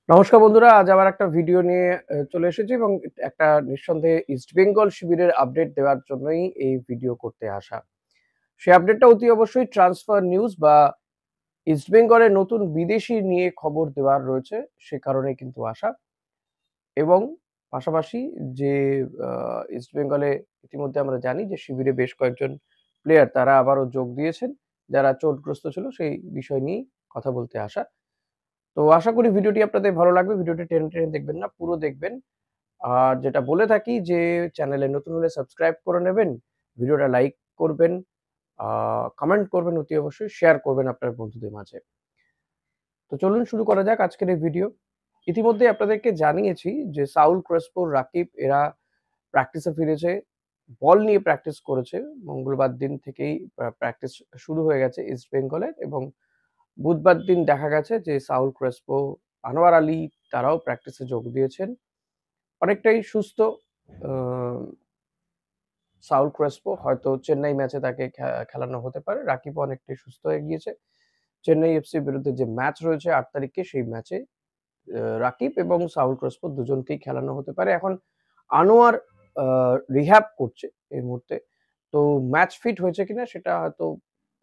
নমস্কার বন্ধুরা, আজ আবার একটা ভিডিও নিয়ে চলে এসেছি এবং একটা নিঃসন্দেহে ইস্টবেঙ্গল শিবিরের আপডেট দেওয়ার জন্যই এই ভিডিও করতে আসা। সেই আপডেটটা অতি অবশ্যই ট্রান্সফার নিউজ বা ইস্টবেঙ্গলের নতুন বিদেশি নিয়ে খবর দেওয়ার রয়েছে, সে কারণে কিন্তু আসা। এবং পাশাপাশি যে ইস্টবেঙ্গলে ইতিমধ্যে আমরা জানি যে শিবিরে বেশ কয়েকজন প্লেয়ার তারা আবারও যোগ দিয়েছেন, যারা চোটগ্রস্ত ছিল সেই বিষয় নিয়েই কথা বলতে আসা। তো আশা করি ভিডিওটি আপনাদের ভালো লাগবে। ভিডিওটি টেনে, টেনে দেখবেন না, পুরো দেখবেন। আর যেটা বলে থাকি যে চ্যানেলে নতুন হলে সাবস্ক্রাইব করে নেবেন, ভিডিওটা লাইক করবেন, আ কমেন্ট করবেন অতি অবশ্যই, শেয়ার করবেন আপনার বন্ধুদের মাঝে। তো চলুন শুরু করা যাক আজকের এই ভিডিও। ইতিমধ্যেই আপনাদেরকে জানিয়েছি যে সাউল ক্রেসপো, রাকিব এরা প্র্যাকটিসে ফিরেছে। বল নিয়ে প্র্যাকটিস করেছে। মঙ্গলবার দিন থেকেই প্র্যাকটিস শুরু হয়ে গেছে ইস্ট বেঙ্গলের এবং বুধবার দিন দেখা গেছে যে সাউল ক্রেসপো, আনোয়ার আলী তারাও প্র্যাকটিসে যোগ দিয়েছেন। অনেকটাই সুস্থ আ সাউল ক্রেসপো, হয়তো চেন্নাই ম্যাচে তাকে খেলানো হতে পারে। রাকিবও অনেকটাই সুস্থ হয়ে গিয়েছে। চেন্নাই এফসির বিরুদ্ধে যে ম্যাচ রয়েছে ৮ তারিখে সেই ম্যাচে রাকিব এবং সাউল ক্রেসপো দুজনকেই খেলানো হতে পারে। এখন আনোয়ার আ রিহ্যাব করছে এই মুহূর্তে। তো ম্যাচ ফিট হয়েছে কিনা সেটা হয়তো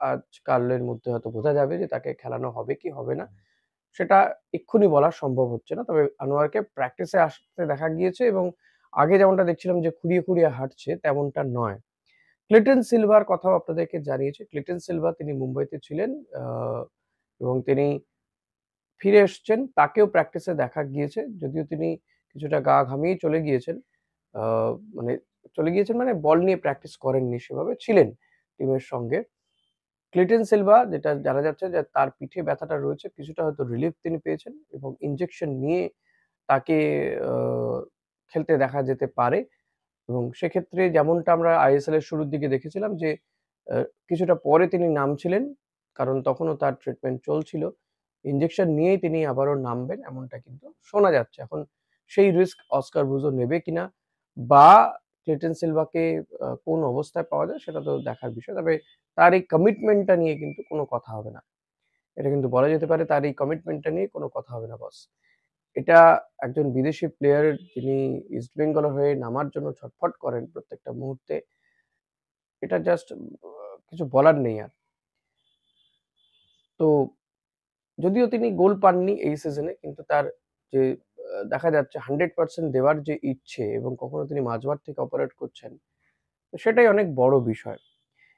আজকালের মধ্যে হয়তো বোঝা যাবে যে তাকে খেলানো হবে কি হবে না। সেটা এক্ষুনি বলা সম্ভব হচ্ছে না। তবে আনোয়ারকে প্র্যাকটিসে আসতে দেখা গিয়েছে এবং আগে যেমনটা দেখছিলাম যে খুঁড়িয়ে, খুঁড়িয়ে হাঁটছে তেমনটা নয়। ক্লিটন সিলভার কথাও আপনাদেরকে জানিয়েছি। ক্লিটন সিলভা তিনি মুম্বাইতে ছিলেন আ এবং তিনি ফিরে এসছেন। তাকেও প্র্যাকটিসে দেখা গিয়েছে। যদিও তিনি কিছুটা গা ঘামিয়েই চলে গিয়েছেন। আ মানে চলে গিয়েছেন মানে বল নিয়ে প্র্যাকটিস করেননি সেভাবে, ছিলেন টিমের সঙ্গে। ক্লিটন সিলভা যেটা জানা যাচ্ছে যে তার পিঠে ব্যথাটা রয়েছে, কিছুটা হয়তো রিলিফ তিনি পেয়েছেন এবং ইনজেকশন নিয়ে তাকে আ খেলতে দেখা যেতে পারে। এবং সেক্ষেত্রে যেমনটা আমরা আইএসএল এর শুরুর দিকে দেখেছিলাম যে আ কিছুটা পরে তিনি নামছিলেন। কারণ তখনও তার ট্রিটমেন্ট চলছিল। ইনজেকশন নিয়েই তিনি আবারও নামবেন এমনটা কিন্তু শোনা যাচ্ছে। এখন সেই রিস্ক অস্কার ব্রুজো নেবে কিনা বা ক্লিটন সিলভাকে কোন অবস্থায় পাওয়া যায় সেটা তো দেখার বিষয়। তবে তার এই কমিটমেন্টটা নিয়ে কিন্তু কোন কথা হবে না। এটা কিন্তু বলা যেতে পারে তার এই কমিটমেন্টটা নিয়ে কোন কথা হবে না বস। এটা একজন বিদেশি প্লেয়ার যিনি ইস্টবেঙ্গলের হয়ে নামার জন্য ছটফট করেন প্রত্যেকটা মুহূর্তে। এটা জাস্ট কিছু বলার নেই আর। তো যদিও তিনি গোল পাননি এই সিজনে কিন্তু তার যে দেখা যাচ্ছে 100% দেওয়ার যে ইচ্ছে এবং কখনো তিনি মাঝমাঠ থেকে অপারেট করছেন, তো সেটাই অনেক বড় বিষয়।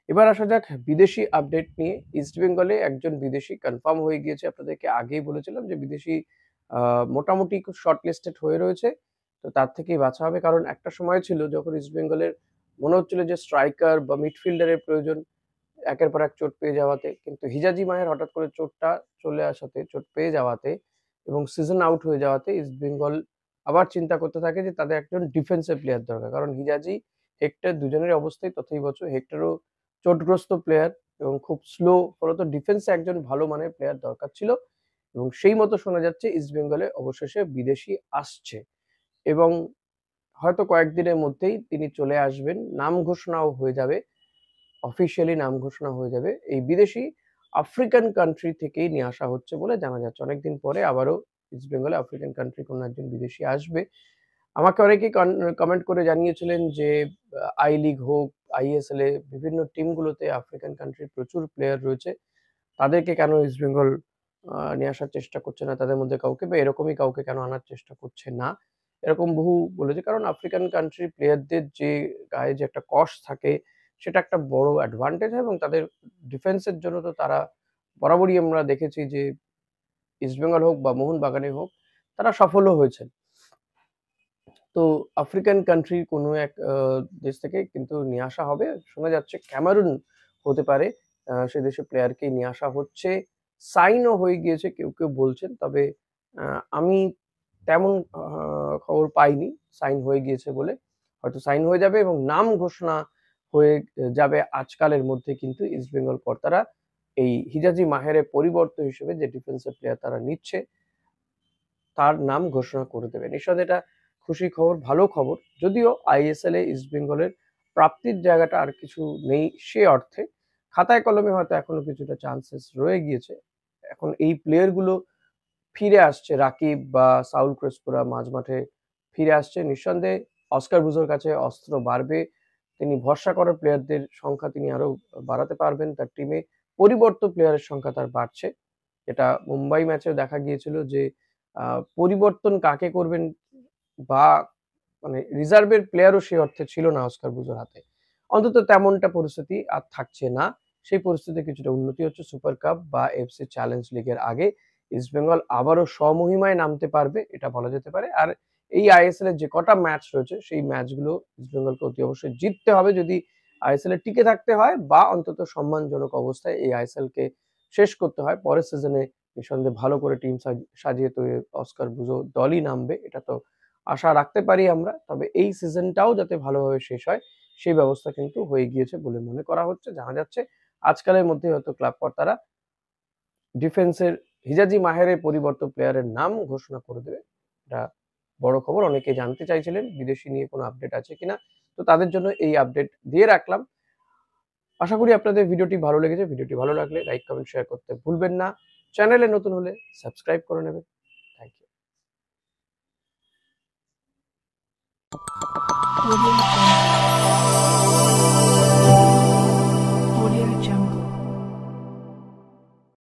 এবার আসা যাক বিদেশি আপডেট নিয়ে। ইস্টবেঙ্গলে একজন বিদেশি কনফার্ম হয়ে গিয়েছে। আপনাদেরকে আগেই বলেছিলাম যে বিদেশি আ মোটামুটি খুব শর্ট লিস্টেড হয়ে রয়েছে। তো তার থেকেই বাছা হবে। কারণ একটা সময় ছিল যখন ইস্টবেঙ্গলের মনে হচ্ছিল যে স্ট্রাইকার বা মিডফিল্ডারের প্রয়োজন একের পর এক চোট পেয়ে যাওয়াতে। কিন্তু হিজাজি মাহের হঠাৎ করে চোটটা চলে আসাতে, চোট পেয়ে যাওয়াতে এবং সিজন আউট হয়ে যাওয়াতে ইস্টবেঙ্গল আবার চিন্তা করতে থাকে যে তাদের একজন ডিফেন্সিভ প্লেয়ার দরকার। কারণ হিজাজি, হেক্টর দুজনেরই অবস্থাই তথৈবচ। হেক্টরও চোটগ্রস্ত প্লেয়ার এবং খুব স্লো। ফলত ডিফেন্সে একজন ভালো মানের প্লেয়ার দরকার ছিল এবং সেই মতো শোনা যাচ্ছে ইস্টবেঙ্গলে অবশেষে বিদেশি আসছে এবং হয়তো কয়েকদিনের মধ্যেই তিনি চলে আসবেন। নাম ঘোষণাও হয়ে যাবে। অফিসিয়ালি নাম ঘোষণা হয়ে যাবে। এই বিদেশি আফ্রিকান কান্ট্রি থেকেই নিয়ে আসা হচ্ছে বলে জানা যাচ্ছে। অনেকদিন পরে আবারও ইস্ট বেঙ্গলে আফ্রিকান কান্ট্রি কোনো একজন বিদেশি আসবে। আমাকে অনেকেই কমেন্ট করে জানিয়েছিলেন যে আই লিগ হোক, আইএসএল এ বিভিন্ন টিমগুলোতে আফ্রিকান কান্ট্রির প্রচুর প্লেয়ার রয়েছে। তাদেরকে কেন ইস্ট বেঙ্গল নিয়ে আসার চেষ্টা করছে না তাদের মধ্যে কাউকে বা এরকমই কাউকে কেন আনার চেষ্টা করছে না? এরকম বহু বলেছে। কারণ আফ্রিকান কান্ট্রির প্লেয়ারদের যে গায়ে যে একটা কষ থাকে সেটা একটা বড় অ্যাডভান্টেজ হয় এবং তাদের ডিফেন্সের জন্য তো তারা বরাবরই আমরা দেখেছি যে ইস্টবেঙ্গল হোক বা মোহনবাগানই হোক তারা সফলও হয়েছেন। তো আফ্রিকান কান্ট্রির কোনো এক দেশ থেকে কিন্তু নিয়ে আসা হবে। শোনা যাচ্ছে ক্যামেরুন হতে পারে। সে দেশের প্লেয়ারকেই নিয়ে আসা হচ্ছে। সাইনও হয়ে গিয়েছে কেউ, কেউ বলছেন। তবে আ আমি তেমন খবর পাইনি সাইন হয়ে গিয়েছে বলে। হয়তো সাইন হয়ে যাবে এবং নাম ঘোষণা হয়ে যাবে আজকালের মধ্যে কিন্তু ইস্টবেঙ্গল কর্তারা এই হিজাজি মাহেরের পরিবর্তে হিসেবে যে ডিফেন্সিভ প্লেয়ার তারা নিচ্ছে তার নাম ঘোষণা করে দেবে। নিঃসন্দেহে এটা খুশির খবর, ভালো খবর। যদিও আইএসএল এ ইস্টবেঙ্গলের প্রাপ্তির জায়গাটা আর কিছু নেই সে অর্থে। খাতায় কলমে হয়তো এখনো কিছুটা চান্সেস রয়ে গিয়েছে। এখন এই প্লেয়ার গুলো ফিরে আসছে রাকিব বা সাউল ক্রেসপোরা মাঝমাঠে ফিরে আসছে, নিঃসন্দেহে অস্কার ব্রুজোর কাছে অস্ত্র বাড়বে। তিনি ভরসা করার প্লেয়ারদের সংখ্যা তিনি আরো বাড়াতে পারবেন তার টিমে। পরিবর্তন প্লেয়ারের সংখ্যা তার বাড়ছে। এটা মুম্বাই ম্যাচেও দেখা গিয়েছিল যে পরিবর্তন কাকে করবেন বা মানে রিজার্ভের প্লেয়ারও সেই অর্থে ছিল না অস্কার ব্রুজোর হাতে। অন্তত তেমনটা পরিস্থিতি আর থাকছে না। সেই পরিস্থিতিতে কিছুটা উন্নতি হচ্ছে সুপার কাপ বা এফসি চ্যালেঞ্জ লিগের আগে। ইস্টবেঙ্গল আবারও স্বমহিমায় নামতে পারবে এটা বলা যেতে পারে। আর এই আইএসএল এর যে কটা ম্যাচ রয়েছে সেই ম্যাচগুলো ইস্টবেঙ্গলকে অতি অবশ্যই জিততে হবে যদি আইএসএল এ টিকে থাকতে হয় বা অন্তত সম্মানজনক অবস্থায় এই আইএসএল কে শেষ করতে হয়। পরের সিজনে নিঃসন্দেহে ভালো করে টিম সাজিয়ে তো অস্কার ব্রুজো দলই নামবে, এটা তো আশা রাখতে পারি আমরা। তবে এই সিজনটাও যাতে ভালোভাবে শেষ হয় সেই ব্যবস্থা কিন্তু হয়ে গিয়েছে বলে মনে করা হচ্ছে। জানা যাচ্ছে আজকালের মধ্যেই হয়তো ক্লাব কর্তারা ডিফেন্সের হিজাজি মাহেরের পরিবর্তে প্লেয়ারের নাম ঘোষণা করে দেবে। এটা বড় খবর। অনেকে জানতে চাইছিলেন বিদেশি নিয়ে কোনো আপডেট আছে কিনা। তো তাদের জন্য এই আপডেট দিয়ে রাখলাম। আশা করি আপনাদের ভিডিওটি ভালো লেগেছে। ভিডিওটি ভালো লাগলে লাইক, কমেন্ট, শেয়ার করতে ভুলবেন না। চ্যানেলে নতুন হলে সাবস্ক্রাইব করে নেবেন। Thank you.